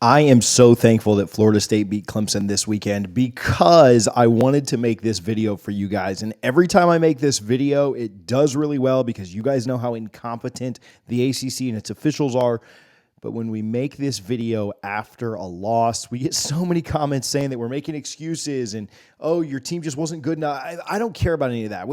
I am so thankful that Florida State beat Clemson this weekend because I wanted to make this video for you guys. And every time I make this video, it does really well because you guys know how incompetent the ACC and its officials are. But when we make this video after a loss, we get so many comments saying that we're making excuses and, oh, your team just wasn't good enough. I don't care about any of that.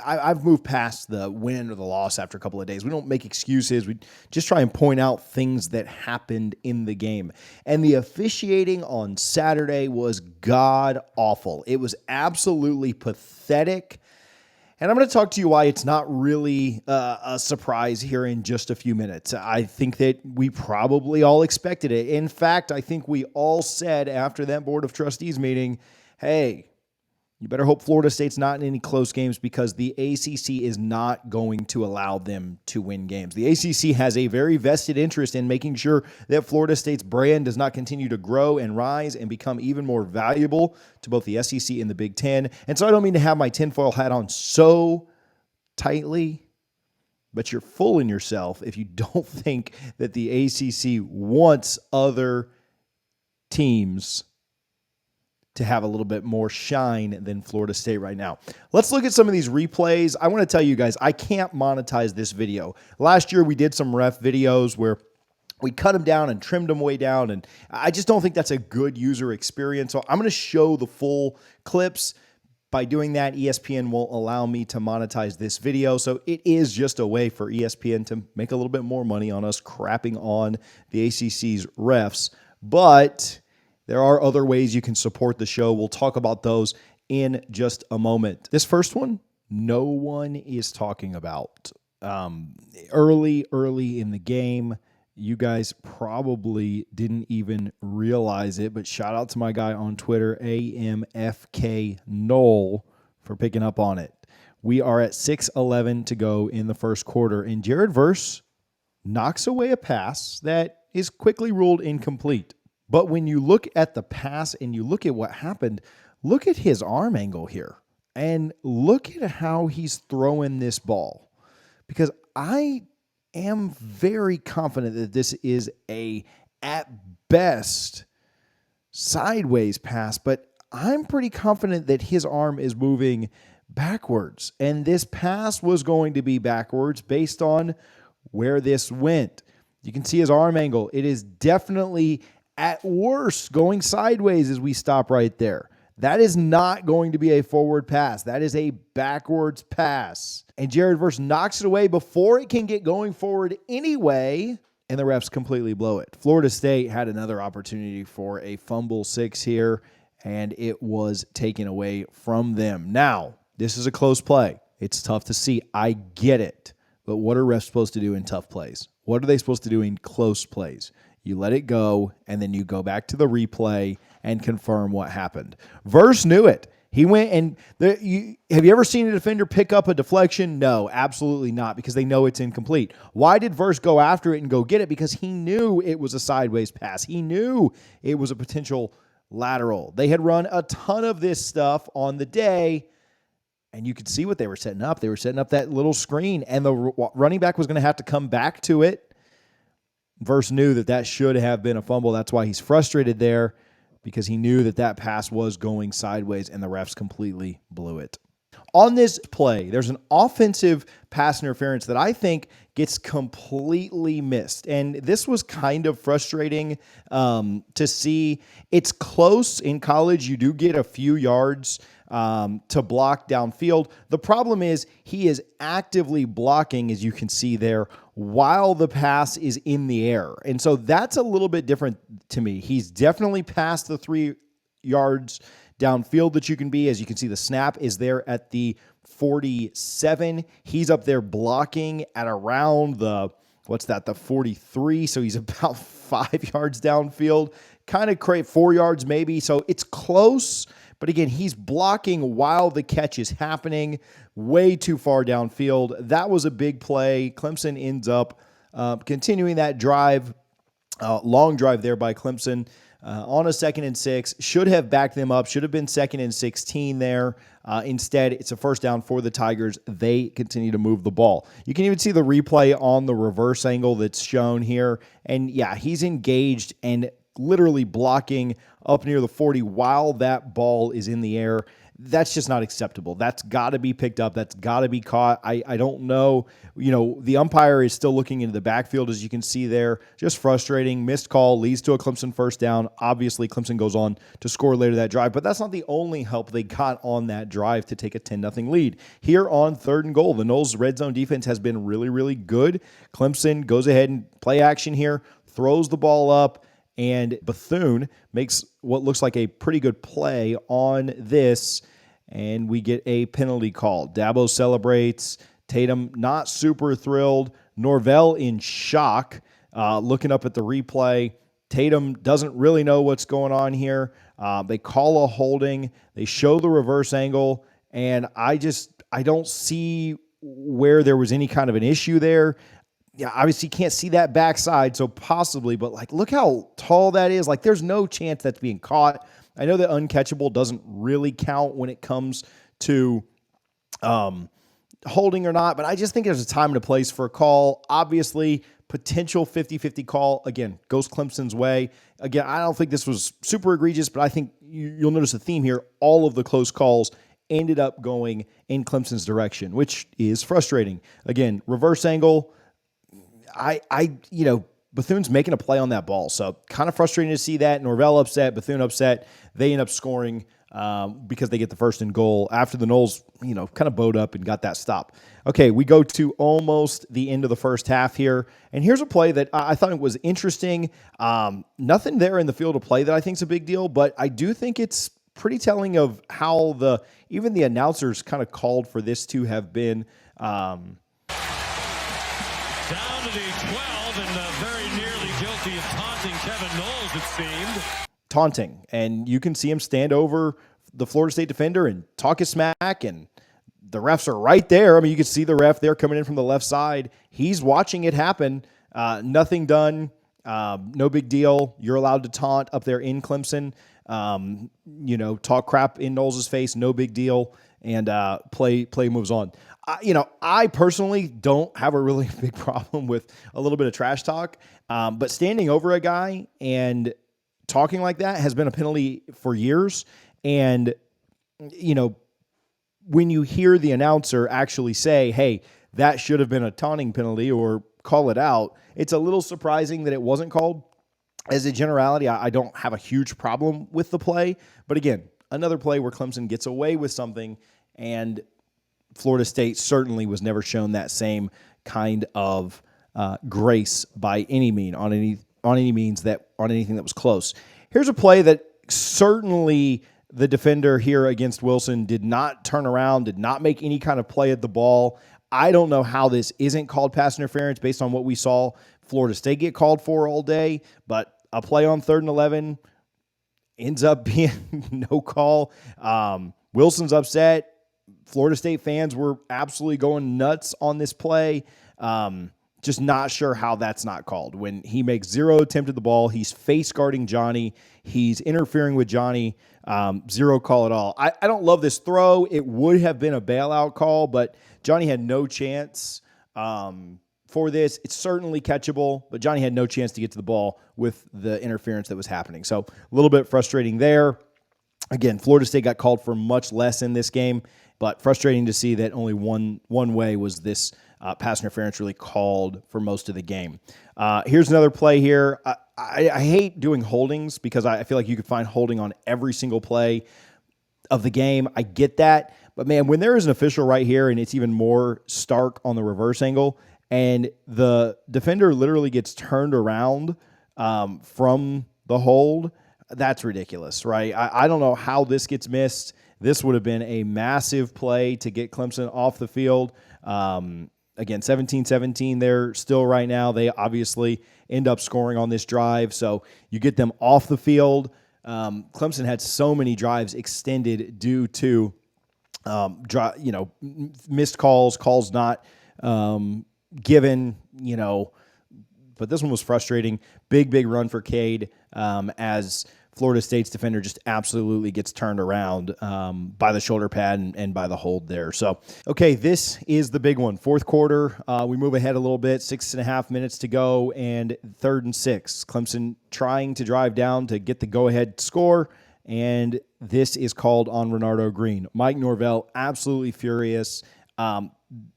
I've moved past the win or the loss after a couple of days. We don't make excuses. We just try and point out things that happened in the game. And the officiating on Saturday was god awful. It was absolutely pathetic. And I'm going to talk to you why it's not really a surprise here in just a few minutes. I think that we probably all expected it. In fact, I think we all said after that Board of Trustees meeting, hey, you better hope Florida State's not in any close games because the ACC is not going to allow them to win games. The ACC has a very vested interest in making sure that Florida State's brand does not continue to grow and rise and become even more valuable to both the SEC and the Big Ten. And so I don't mean to have my tinfoil hat on so tightly, but you're fooling yourself if you don't think that the ACC wants other teams to have a little bit more shine than Florida State right now. Let's look at some of these replays. I want to tell you guys, I can't monetize this video. Last year, we did some ref videos where we cut them down and trimmed them way down, and I just don't think that's a good user experience. So I'm going to show the full clips. By doing that, ESPN won't allow me to monetize this video, so it is just a way for ESPN to make a little bit more money on us crapping on the ACC's refs, but there are other ways you can support the show. We'll talk about those in just a moment. This first one, no one is talking about. Early in the game, you guys probably didn't even realize it, but shout out to my guy on Twitter, AMFK Nole, for picking up on it. We are at 6:11 to go in the first quarter, and Jared Verse knocks away a pass that is quickly ruled incomplete. But when you look at the pass and you look at what happened, look at his arm angle here and look at how he's throwing this ball. Because I am very confident that this is at best, sideways pass, but I'm pretty confident that his arm is moving backwards. And this pass was going to be backwards based on where this went. You can see his arm angle. It is definitely at worst going sideways as we stop right there. That is not going to be a forward pass. That is a backwards pass. And Jared Verse knocks it away before it can get going forward anyway, and the refs completely blow it. Florida State had another opportunity for a fumble 6 here, and it was taken away from them. Now, this is a close play. It's tough to see. I get it. But what are refs supposed to do in tough plays? What are they supposed to do in close plays? You let it go, and then you go back to the replay and confirm what happened. Verse knew it. He went and have you ever seen a defender pick up a deflection? No, absolutely not, because they know it's incomplete. Why did Verse go after it and go get it? Because he knew it was a sideways pass. He knew it was a potential lateral. They had run a ton of this stuff on the day, and you could see what they were setting up. They were setting up that little screen, and the running back was going to have to come back to it. Verse knew that should have been a fumble. That's why he's frustrated there, because he knew that pass was going sideways, and the refs completely blew it. On this play, there's an offensive pass interference that I think gets completely missed. And this was kind of frustrating to see. It's close in college. You do get a few yards to block downfield. The problem is he is actively blocking, as you can see there, while the pass is in the air. And so that's a little bit different to me. He's definitely past the 3 yards downfield that you can be. As you can see, the snap is there at the 47. He's up there blocking at around the 43. So he's about 5 yards downfield, kind of 4 yards maybe. So it's close. But again, he's blocking while the catch is happening, way too far downfield. That was a big play. Clemson ends up continuing that drive Long drive there by Clemson on a 2nd and 6. Should have backed them up. Should have been 2nd and 16 there. Instead, it's a first down for the Tigers. They continue to move the ball. You can even see the replay on the reverse angle that's shown here. And yeah, he's engaged and literally blocking up near the 40 while that ball is in the air. That's just not acceptable. That's got to be picked up. That's got to be caught. I don't know. The umpire is still looking into the backfield, as you can see there. Just frustrating. Missed call leads to a Clemson first down. Obviously, Clemson goes on to score later that drive, but that's not the only help they got on that drive to take a 10-0 lead. Here on 3rd and goal, the Noles red zone defense has been really, really good. Clemson goes ahead and play action here, throws the ball up, and Bethune makes what looks like a pretty good play on this, and we get a penalty call. Dabo celebrates. Tatum not super thrilled. Norvell in shock, looking up at the replay. Tatum doesn't really know what's going on here. They call a holding. They show the reverse angle, and I don't see where there was any kind of an issue there. Yeah, obviously you can't see that backside, so possibly, but look how tall that is. There's no chance that's being caught. I know that uncatchable doesn't really count when it comes to holding or not, but I just think there's a time and a place for a call. Obviously, potential 50-50 call, again, goes Clemson's way. Again, I don't think this was super egregious, but I think you'll notice a theme here. All of the close calls ended up going in Clemson's direction, which is frustrating. Again, reverse angle, Bethune's making a play on that ball. So kind of frustrating to see that. Norvell upset, Bethune upset. They end up scoring because they get the 1st and goal after the Noles, kind of bowed up and got that stop. Okay, we go to almost the end of the first half here. And here's a play that I thought it was interesting. Nothing there in the field of play that I think is a big deal, but I do think it's pretty telling of how even the announcers kind of called for this to have been down to the 12 and very nearly guilty of taunting Kevin Knowles, it seemed. Taunting. And you can see him stand over the Florida State defender and talk his smack, and the refs are right there. I mean, you can see the ref there coming in from the left side. He's watching it happen. Nothing done. No big deal. You're allowed to taunt up there in Clemson. Talk crap in Knowles' face. No big deal. And play moves on. I personally don't have a really big problem with a little bit of trash talk, but standing over a guy and talking like that has been a penalty for years. And, when you hear the announcer actually say, hey, that should have been a taunting penalty or call it out, it's a little surprising that it wasn't called. As a generality, I don't have a huge problem with the play. But again, another play where Clemson gets away with something, and Florida State certainly was never shown that same kind of grace by any mean on anything that was close. Here's a play that certainly the defender here against Wilson did not turn around, did not make any kind of play at the ball. I don't know how this isn't called pass interference based on what we saw Florida State get called for all day, but a play on 3rd and 11 ends up being no call. Wilson's upset. Florida State fans were absolutely going nuts on this play. Just not sure how that's not called. When he makes zero attempt at the ball, he's face guarding Johnny. He's interfering with Johnny. Zero call at all. I don't love this throw. It would have been a bailout call, but Johnny had no chance for this. It's certainly catchable, but Johnny had no chance to get to the ball with the interference that was happening. So a little bit frustrating there. Again, Florida State got called for much less in this game, but frustrating to see that only one way was this pass interference really called for most of the game. Here's another play here. I hate doing holdings because I feel like you could find holding on every single play of the game. I get that. But, man, when there is an official right here and it's even more stark on the reverse angle and the defender literally gets turned around from the hold, that's ridiculous, right? I don't know how this gets missed. This would have been a massive play to get Clemson off the field. Again, 17-17 there still right now. They obviously end up scoring on this drive, so you get them off the field. Clemson had so many drives extended due to missed calls not given, But this one was frustrating. Big run for Cade as Florida State's defender just absolutely gets turned around by the shoulder pad and by the hold there. So, okay, this is the big one. Fourth quarter, we move ahead a little bit, 6.5 minutes to go, and 3rd and 6. Clemson trying to drive down to get the go-ahead score, and this is called on Renardo Green. Mike Norvell absolutely furious.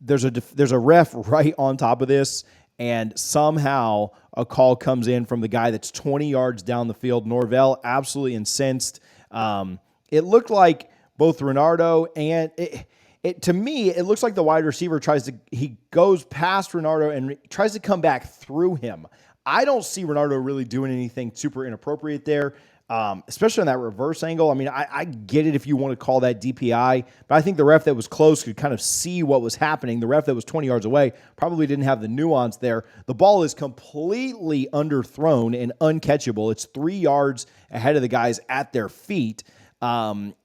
There's a ref right on top of this, and somehow a call comes in from the guy that's 20 yards down the field. Norvell absolutely incensed. It looked like both Renardo and to me, it looks like the wide receiver he goes past Renardo and tries to come back through him. I don't see Renardo really doing anything super inappropriate there. Especially on that reverse angle. I mean, I get it if you want to call that DPI, but I think the ref that was close could kind of see what was happening. The ref that was 20 yards away probably didn't have the nuance there. The ball is completely underthrown and uncatchable. It's 3 yards ahead of the guys at their feet. And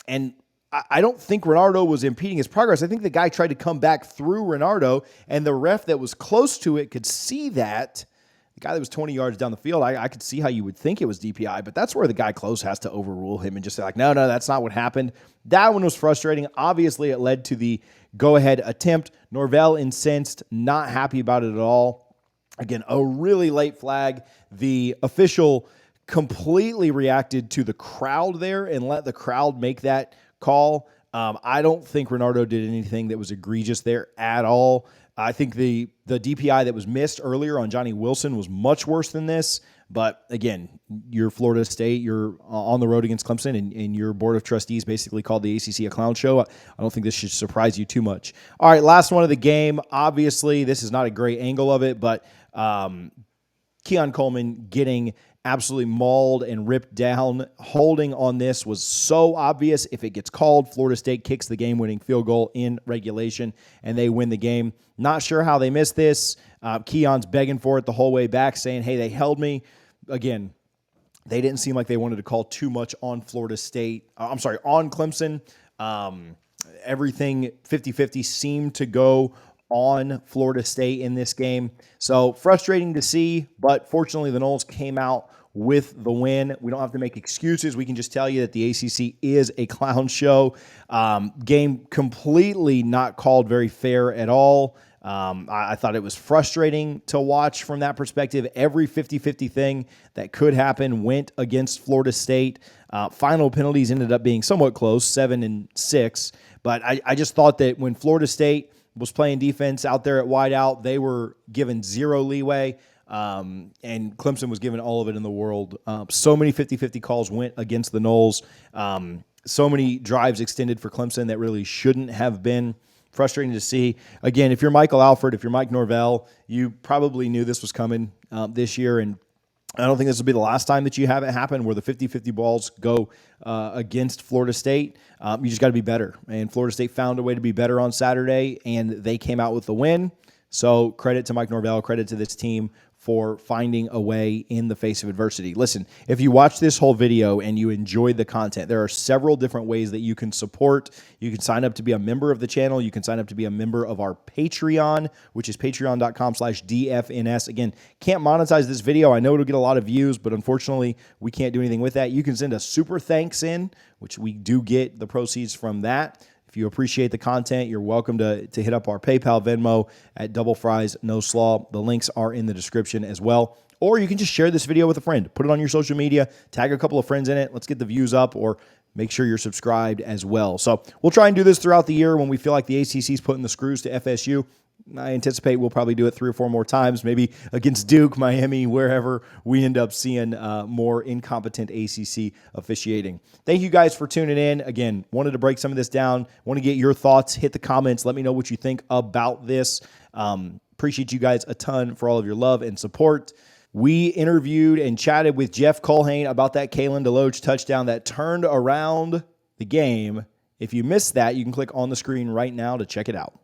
I don't think Renardo was impeding his progress. I think the guy tried to come back through Renardo, and the ref that was close to it could see that. The guy that was 20 yards down the field, I could see how you would think it was DPI, but that's where the guy close has to overrule him and just say, like, no, that's not what happened. That one was frustrating. Obviously, it led to the go-ahead attempt. Norvell incensed, not happy about it at all. Again, a really late flag. The official completely reacted to the crowd there and let the crowd make that call. I don't think Renardo did anything that was egregious there at all. I think the DPI that was missed earlier on Johnny Wilson was much worse than this. But again, you're Florida State, you're on the road against Clemson, and your board of trustees basically called the ACC a clown show. I don't think this should surprise you too much. All right, last one of the game. Obviously, this is not a great angle of it, but Keon Coleman getting absolutely mauled and ripped down. Holding on this was so obvious. If it gets called, Florida State kicks the game-winning field goal in regulation, and they win the game. Not sure how they missed this. Keon's begging for it the whole way back, saying, hey, they held me. Again, they didn't seem like they wanted to call too much on Florida State. On Clemson. Everything 50-50 seemed to go on Florida State in this game. So frustrating to see, but fortunately the Noles came out with the win. We don't have to make excuses. We can just tell you that the ACC is a clown show. Game completely not called very fair at all. I thought it was frustrating to watch from that perspective. Every 50-50 thing that could happen went against Florida State. Final penalties ended up being somewhat close, 7-6. But I just thought that when Florida State was playing defense out there at wideout, they were given zero leeway, and Clemson was given all of it in the world. So many 50-50 calls went against the Noles. So many drives extended for Clemson that really shouldn't have been. Frustrating to see. Again, if you're Michael Alford, if you're Mike Norvell, you probably knew this was coming this year, and I don't think this will be the last time that you have it happen where the 50-50 balls go against Florida State. You just got to be better. And Florida State found a way to be better on Saturday, and they came out with the win. So credit to Mike Norvell, credit to this team for finding a way in the face of adversity. Listen, if you watch this whole video and you enjoyed the content, there are several different ways that you can support. You can sign up to be a member of the channel. You can sign up to be a member of our Patreon, which is patreon.com/DFNS. Again, can't monetize this video. I know it'll get a lot of views, but unfortunately, we can't do anything with that. You can send a super thanks in, which we do get the proceeds from that. If you appreciate the content, you're welcome to hit up our PayPal, Venmo at Double Fries No Slaw. The links are in the description as well. Or you can just share this video with a friend. Put it on your social media. Tag a couple of friends in it. Let's get the views up, or make sure you're subscribed as well. So we'll try and do this throughout the year when we feel like the ACC is putting the screws to FSU. I anticipate we'll probably do it 3 or 4 more times, maybe against Duke, Miami, wherever we end up seeing more incompetent ACC officiating. Thank you guys for tuning in. Again, wanted to break some of this down. Want to get your thoughts. Hit the comments. Let me know what you think about this. Appreciate you guys a ton for all of your love and support. We interviewed and chatted with Jeff Culhane about that Kalen DeLoach touchdown that turned around the game. If you missed that, you can click on the screen right now to check it out.